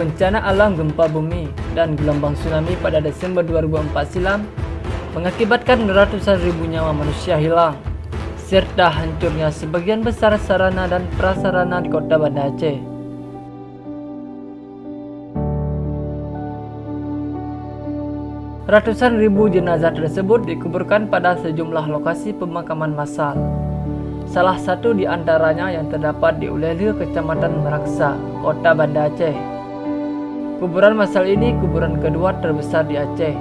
Bencana alam gempa bumi dan gelombang tsunami pada Desember 2004 silam mengakibatkan ratusan ribu nyawa manusia hilang, serta hancurnya sebagian besar sarana dan prasarana di kota Banda Aceh. Ratusan ribu jenazah tersebut dikuburkan pada sejumlah lokasi pemakaman massal. Salah satu di antaranya yang terdapat di Uleleu, Kecamatan Meraksa, Kota Banda Aceh. Kuburan massal ini kuburan kedua terbesar di Aceh,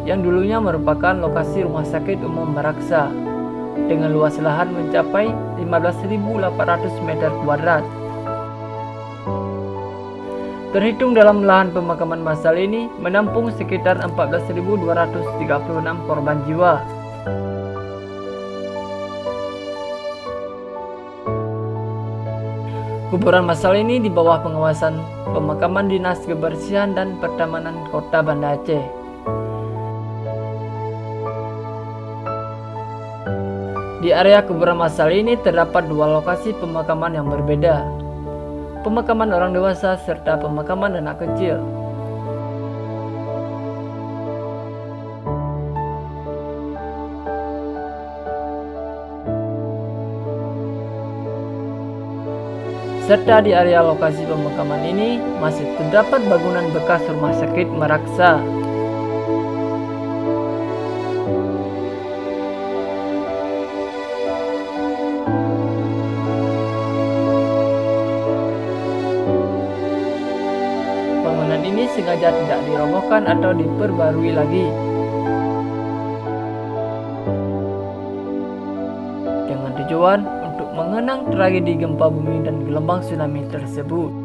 yang dulunya merupakan lokasi Rumah Sakit Umum Meraksa, dengan luas lahan mencapai 15.800 meter kuadrat. Terhitung dalam lahan pemakaman massal ini menampung sekitar 14.236 korban jiwa. Kuburan massal ini di bawah pengawasan Pemakaman Dinas Kebersihan dan Pertamanan Kota Banda Aceh. Di area kuburan massal ini terdapat dua lokasi pemakaman yang berbeda, pemakaman orang dewasa serta pemakaman anak kecil. Serta di area lokasi pemakaman ini masih terdapat bangunan bekas Rumah Sakit Meraksa. Bangunan ini sengaja tidak dirobohkan atau diperbarui lagi, dengan tujuan untuk mengenang tragedi gempa bumi dan gelombang tsunami tersebut.